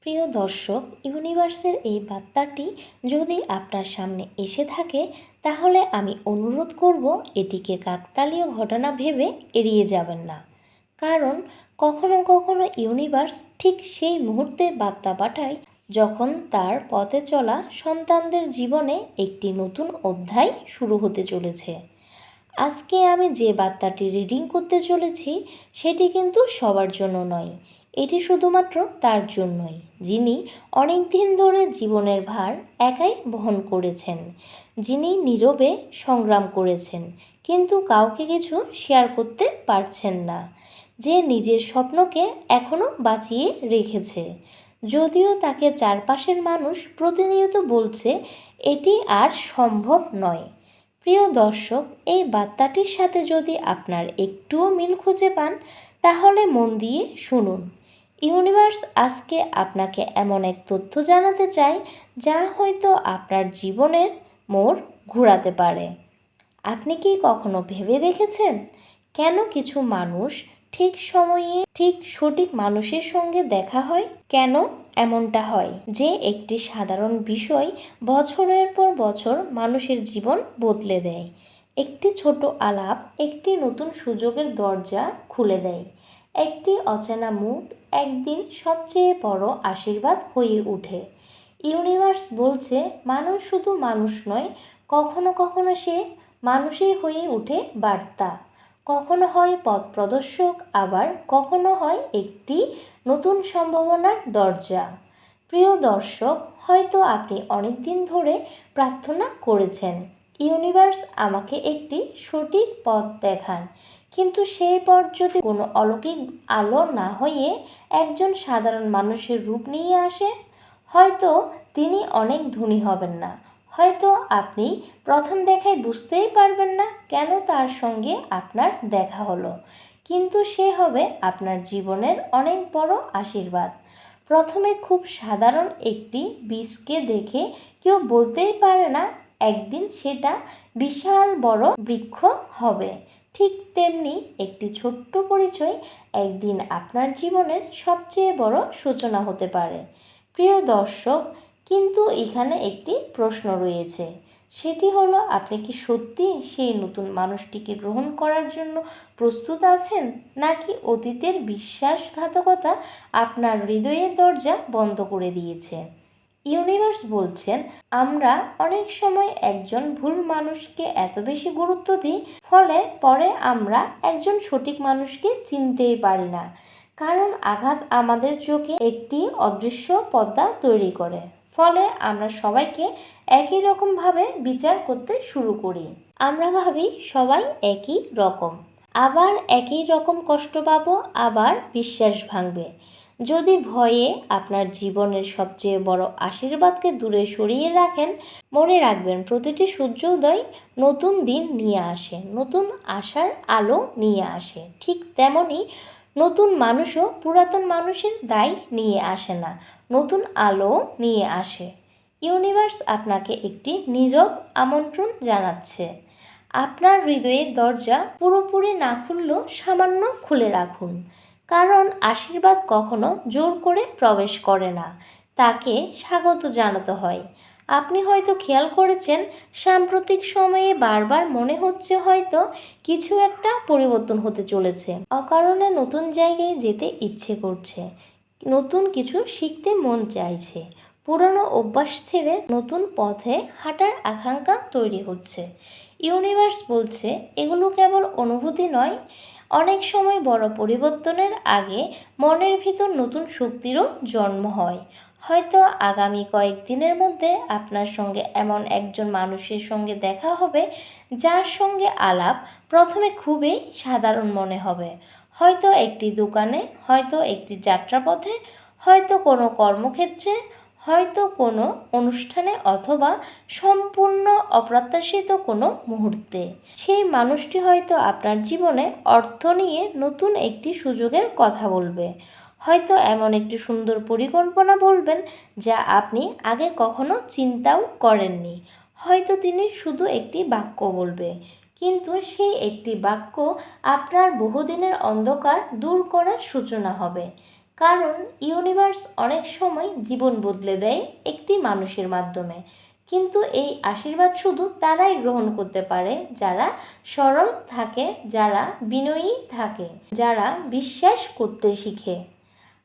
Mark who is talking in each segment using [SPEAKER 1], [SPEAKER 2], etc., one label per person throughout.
[SPEAKER 1] প্রিয় দর্শক, ইউনিভার্সের এই বার্তাটি যদি আপনার সামনে এসে থাকে, তাহলে আমি অনুরোধ করব এটিকে কাকতালীয় ঘটনা ভেবে এড়িয়ে যাবেন না। কারণ কখনো কখনো ইউনিভার্স ঠিক সেই মুহূর্তে বার্তা পাঠায় যখন তার পথে চলা সন্তানদের জীবনে একটি নতুন অধ্যায় শুরু হতে চলেছে। আজকে আমি যে বার্তাটি রিডিং করতে চলেছি সেটি কিন্তু সবার জন্য নয়। এটি শুধুমাত্র তার জন্যই, যিনি অনেক দিন ধরে জীবনের ভার একাই বহন করেছেন, যিনি নীরবে সংগ্রাম করেছেন কিন্তু কাউকে কিছু শেয়ার করতে পারছেন না, যে নিজের স্বপ্নকে এখনও বাঁচিয়ে রেখেছে, যদিও তাকে চারপাশের মানুষ প্রতিনিয়ত বলছে এটি আর সম্ভব নয়। প্রিয় দর্শক, এই বার্তাটির সাথে যদি আপনার একটুও মিল খুঁজে পান, তাহলে মন দিয়ে শুনুন। ইউনিভার্স আজকে আপনাকে এমন এক তথ্য জানাতে চায় যা হয়তো আপনার জীবনের মোড় ঘোরাতে পারে। আপনি কি কখনো ভেবে দেখেছেন কেন কিছু মানুষ ঠিক সময়ে ঠিক সঠিক মানুষের সঙ্গে দেখা হয়? কেন এমনটা হয় যে একটি সাধারণ বিষয় বছরের পর বছর মানুষের জীবন বদলে দেয়? একটি ছোট আলাপ একটি নতুন সুযোগের দরজা খুলে দেয়। একটি অচেনা মুখ একদিন সবচেয়ে বড় আশীর্বাদ হয়ে ওঠে। ইউনিভার্স বলছে, মানুষ শুধু মানুষ নয়, কখনো কখনো সে মানুষই হয়ে ওঠে বার্তা। কখনো হয় পথ প্রদর্শক, আবার কখনো হয় একটি নতুন সম্ভাবনার দরজা। প্রিয় দর্শক, হয়তো আপনি অনেক দিন ধরে প্রার্থনা করেছেন, ইউনিভার্স আমাকে একটি সঠিক পথ দেখান, কিন্তু সেই পথ যদি কোনো অলৌকিক আলো না হয়ে একজন সাধারণ মানুষের রূপ নিয়ে আসে, হয়তো তিনি অনেক ধনী হবেন না, হয়তো আপনি প্রথম দেখায় বুঝতেই পারবেন না কেন তার সঙ্গে আপনার দেখা হলো, কিন্তু সে হবে আপনার জীবনের অনেক বড় আশীর্বাদ। প্রথমে খুব সাধারণ একটি বীজকে দেখে কেউ বলতেই পারে না একদিন সেটা বিশাল বড় বৃক্ষ হবে। ঠিক তেমনি একটি ছোট্ট পরিচয় একদিন আপনার জীবনের সবচেয়ে বড় সূচনা হতে পারে। প্রিয় দর্শক, কিন্তু এখানে একটি প্রশ্ন রয়েছে, সেটি হলো, আপনি কি সত্যি সেই নতুন মানুষটিকে গ্রহণ করার জন্য প্রস্তুত আছেন, নাকি অতীতের বিশ্বাসঘাতকতা আপনার হৃদয়ের দরজা বন্ধ করে দিয়েছে? ইউনিভার্স বলছেন, আমরা অনেক সময় একজন ভুল মানুষকে এত বেশি গুরুত্ব দিই, ফলে পরে আমরা একজন সঠিক মানুষকে চিনতেই পারি না, কারণ আঘাত আমাদের চোখে একটি অদৃশ্য পর্দা তৈরি করে। ফলে আমরা সবাইকে একই রকমভাবে বিচার করতে শুরু করি। আমরা ভাবি সবাই একই রকম, আবার একই রকম কষ্ট পাবো, আবার বিশ্বাস ভাঙবে। যদি ভয়ে আপনার জীবনের সবচেয়ে বড় আশীর্বাদকে দূরে সরিয়ে রাখেন, মনে রাখবেন প্রতিটি সূর্যোদয় নতুন দিন নিয়ে আসে, নতুন আশার আলো নিয়ে আসে। ঠিক তেমনই নতুন মানুষও পুরাতন মানুষের দায় নিয়ে আসে না, নতুন আলো নিয়ে আসে। ইউনিভার্স আপনাকে একটি নীরব আমন্ত্রণ জানাচ্ছে। আপনার হৃদয়ের দরজা পুরোপুরি না খুললেও সামান্য খুলে রাখুন, কারণ আশীর্বাদ কখনো জোর করে প্রবেশ করে না, তাকে স্বাগত জানাতে হয়। আপনি হয়তো খেয়াল করেছেন, সাম্প্রতিক সময়ে বারবার মনে হচ্ছে হয়তো কিছু একটা পরিবর্তন হতে চলেছে। অকারণে নতুন জায়গায় যেতে ইচ্ছে করছে, নতুন কিছু শিখতে মন চাইছে, পুরনো অভ্যাস ছেড়ে নতুন পথে হাঁটার আকাঙ্ক্ষা তৈরি হচ্ছে। ইউনিভার্স বলছে, এগুলো কেবল অনুভূতি নয়, অনেক সময় বড় পরিবর্তনের আগে মনের ভিতর নতুন শক্তিরও জন্ম হয়। হয়তো আগামী কয়েকদিনের মধ্যে আপনার সঙ্গে এমন একজন মানুষের সঙ্গে দেখা হবে যার সঙ্গে আলাপ প্রথমে খুবই সাধারণ মনে হবে। হয়তো একটি দোকানে, হয়তো একটি যাত্রাপথে, হয়তো কোনো কর্মক্ষেত্রে, হয়তো কোনো অনুষ্ঠানে, অথবা সম্পূর্ণ অপ্রত্যাশিত কোনো মুহূর্তে। সেই মানুষটি হয়তো আপনার জীবনে অর্থ নিয়ে নতুন একটি সুযোগের কথা বলবে, হয়তো এমন একটি সুন্দর পরিকল্পনা বলবেন যা আপনি আগে কখনো চিন্তাও করেননি। হয়তো তিনি শুধু একটি বাক্য বলবে, কিন্তু সেই একটি বাক্য আপনার বহুদিনের অন্ধকার দূর করার সূচনা হবে। কারণ ইউনিভার্স অনেক সময় জীবন বদলে দেয় একটি মানুষের মাধ্যমে, কিন্তু এই আশীর্বাদ শুধু তারাই গ্রহণ করতে পারে যারা সরল থাকে, যারা বিনয়ী থাকে, যারা বিশ্বাস করতে শিখে।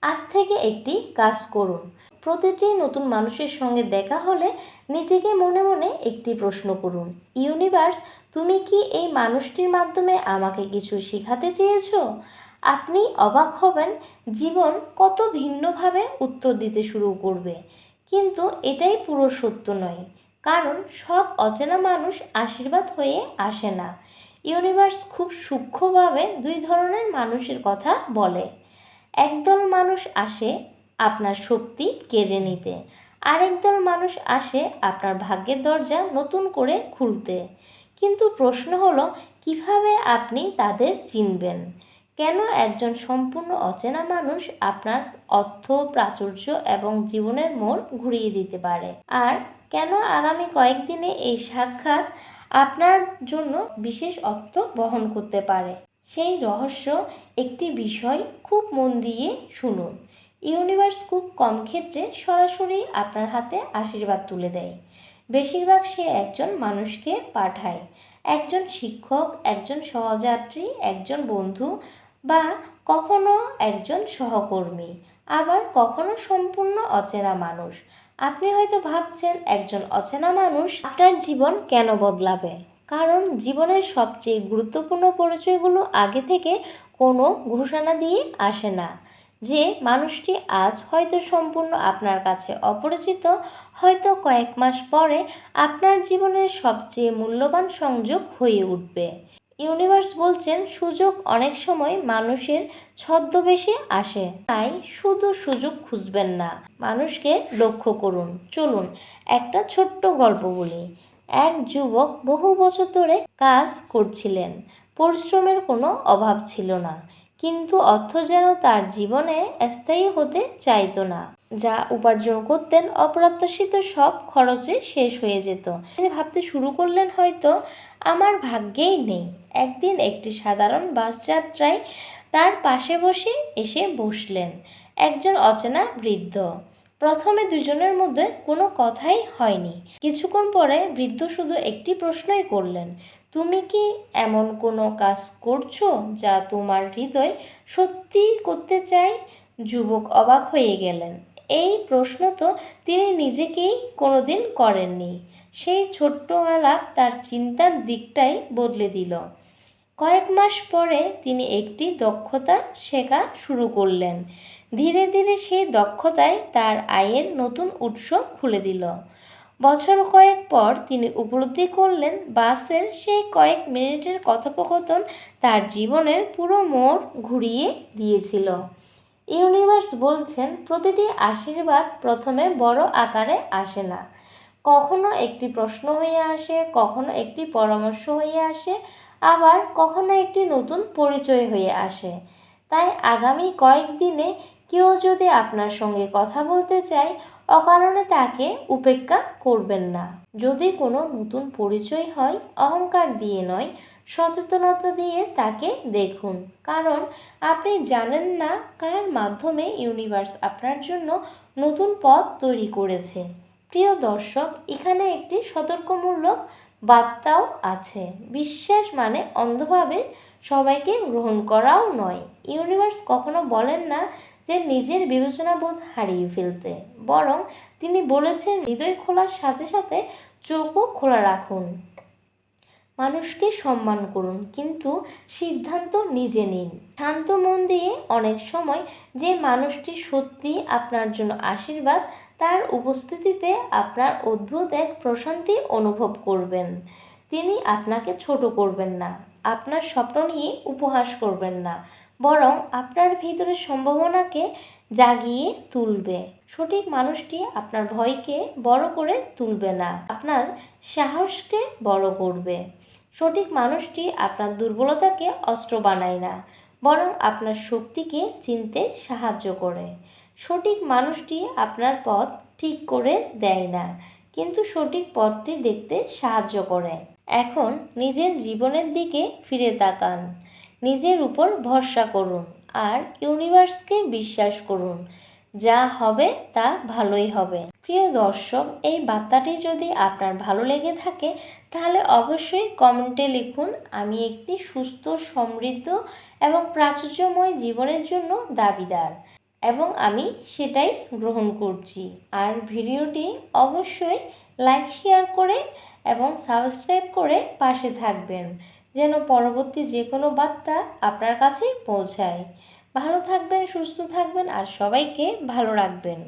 [SPEAKER 1] আজ থেকে একটি কাজ করুন। প্রতিটি নতুন মানুষের সঙ্গে দেখা হলে নিজেকে মনে মনে একটি প্রশ্ন করুন, ইউনিভার্স, তুমি কি এই মানুষটির মাধ্যমে আমাকে কিছু শেখাতে চেয়েছো? আপনি অবাক হবেন জীবন কত ভিন্নভাবে উত্তর দিতে শুরু করবে। কিন্তু এটাই পুরো সত্য নয়, কারণ সব অচেনা মানুষ আশীর্বাদ হয়ে আসে না। ইউনিভার্স খুব সূক্ষ্মভাবে দুই ধরনের মানুষের কথা বলে। একদল মানুষ আসে আপনার শক্তি কেড়ে নিতে, আরেকদল মানুষ আসে আপনার ভাগ্যের দরজা নতুন করে খুলতে। কিন্তু প্রশ্ন হলো, কিভাবে আপনি তাদের চিনবেন? কেন একজন সম্পূর্ণ অচেনা মানুষ আপনার অর্থ, প্রাচুর্য এবং জীবনের মোড় ঘুরিয়ে দিতে পারে? আর কেন আগামী কয়েকদিনে এই সাক্ষাৎ আপনার জন্য বিশেষ অর্থ বহন করতে পারে? সেই রহস্য একটি বিষয় খুব মন দিয়ে শুনুন। ইউনিভার্স খুব কম ক্ষেত্রে সরাসরি আপনার হাতে আশীর্বাদ তুলে দেয়। বেশিরভাগ সে একজন মানুষকে পাঠায়, একজন শিক্ষক, একজন সহযাত্রী, একজন বন্ধু, বা কখনো একজন সহকর্মী, আবার কখনো সম্পূর্ণ অচেনা মানুষ। আপনি হয়তো ভাবছেন, একজন অচেনা মানুষ আপনার জীবন কেন বদলাবে? কারণ জীবনের সবচেয়ে গুরুত্বপূর্ণ পরিচয়গুলো আগে থেকে কোনো ঘোষণা দিয়ে আসে না। যে মানুষটি আজ হয়তো সম্পূর্ণ আপনার কাছে অপরিচিত, হয়তো কয়েক মাস পরে আপনার জীবনের সবচেয়ে মূল্যবান সংযোগ হয়ে উঠবে। ইউনিভার্স বলছেন, সুযোগ অনেক সময় মানুষের ছদ্মবেশে আসে, তাই শুধু সুযোগ খুঁজবেন না, মানুষকে লক্ষ্য করুন। চলুন একটা ছোট্ট গল্প বলি। এক যুবক বহু বছর ধরে কাজ করছিলেন, পরিশ্রমের কোনো অভাব ছিল না, কিন্তু অর্থ যেন তার জীবনে স্থায়ী হতে চাইতো না। যা উপার্জন করতেন অপ্রত্যাশিত সব খরচে শেষ হয়ে যেত। তিনি ভাবতে শুরু করলেন, হয়তো আমার ভাগ্যেই নেই। একদিন একটি সাধারণ বাস যাত্রায় তার পাশে এসে বসলেন একজন অচেনা বৃদ্ধ। প্রথমে দুজনের মধ্যে কোনো কথাই হয়নি। কিছুক্ষণ পরে বৃদ্ধ শুধু একটি প্রশ্নই করলেন, তুমি কি এমন কোনো কাজ করছো যা তোমার হৃদয় সত্যি করতে চায়? যুবক অবাক হয়ে গেলেন। এই প্রশ্ন তো তিনি নিজেকেই কোনোদিন করেননি। সেই ছোট্ট আলাপ তার চিন্তার দিকটাই বদলে দিল। কয়েক মাস পরে তিনি একটি দক্ষতা শেখা শুরু করলেন। ধীরে ধীরে সেই দক্ষতায় তার আয়ের নতুন উৎস খুলে দিল। বছর কয়েক পর তিনি উপলব্ধি করলেন, বাসের সেই কয়েক মিনিটের কথোপকথন তার জীবনের পুরো মোড় ঘুরিয়ে দিয়েছিল। ইউনিভার্স বলছেন, প্রতিটি আশীর্বাদ প্রথমে বড় আকারে আসে না। কখনো একটি প্রশ্ন হয়ে আসে, কখনো একটি পরামর্শ হয়ে আসে, আবার কখনো একটি নতুন পরিচয় হয়ে আসে। তাই আগামী কয়েকদিনে কেউ যদি আপনার সঙ্গে কথা বলতে চায়, অকারণে তাকে উপেক্ষা করবেন না। যদি কোনো নতুন পরিচয় হয়, অহংকার দিয়ে নয়, সচেতনতা দিয়ে তাকে দেখুন। কারণ আপনি জানেন না কার মাধ্যমে ইউনিভার্স আপনার জন্য নতুন পথ তৈরি করেছে। প্রিয় দর্শক, এখানে একটি সতর্কমূলক বার্তাও আছে। বিশ্বাস মানে অন্ধভাবে সবাইকে গ্রহণ করাও নয়। ইউনিভার্স কখনো বলেন না যে নিজের বিবেচনাবোধ হারিয়ে ফেলতে, বরং তিনি বলেছেন, হৃদয় খোলার সাথে সাথে চোখও খোলা রাখুন। মানুষকে সম্মান করুন, কিন্তু সিদ্ধান্ত নিজে নিন। শান্ত মন দিয়ে অনেক সময় যে মানুষটি সত্যি আপনার জন্য আশীর্বাদ, তার উপস্থিতিতে আপনার অদ্ভুত এক প্রশান্তি অনুভব করবেন। তিনি আপনাকে ছোট করবেন না, আপনার স্বপ্ন নিয়ে উপহাস করবেন না, বরং আপনার ভিতরের সম্ভাবনাকে জাগিয়ে তুলবে। সঠিক মানুষটি আপনার ভয়কে বড় করে তুলবে না, আপনার সাহসকে বড় করবে। সঠিক মানুষটি আপনার দুর্বলতাকে অস্ত্র বানায় না, বরং আপনার শক্তিকে চিনতে সাহায্য করে। সঠিক মানুষটি আপনার পথ ঠিক করে দেয় না, কিন্তু সঠিক পথটি দেখতে সাহায্য করে। এখন নিজের জীবনের দিকে ফিরে তাকান, নিজের উপর ভরসা করুন, আর ইউনিভার্সকে বিশ্বাস করুন, যা হবে তা ভালোই হবে। প্রিয় দর্শক, এই বার্তাটি যদি আপনার ভালো লেগে থাকে তাহলে অবশ্যই কমেন্টে লিখুন, আমি একটি সুস্থ, সমৃদ্ধ এবং প্রাচুর্যময় জীবনের জন্য দাবিদার এবং আমি সেটাই গ্রহণ করছি। আর ভিডিওটি অবশ্যই লাইক, শেয়ার করে এবং সাবস্ক্রাইব করে পাশে থাকবেন, যেন পরবর্তী যে কোনো বার্তা আপনার কাছে পৌঁছায়। ভালো থাকবেন, সুস্থ থাকবেন আর সবাইকে ভালো রাখবেন।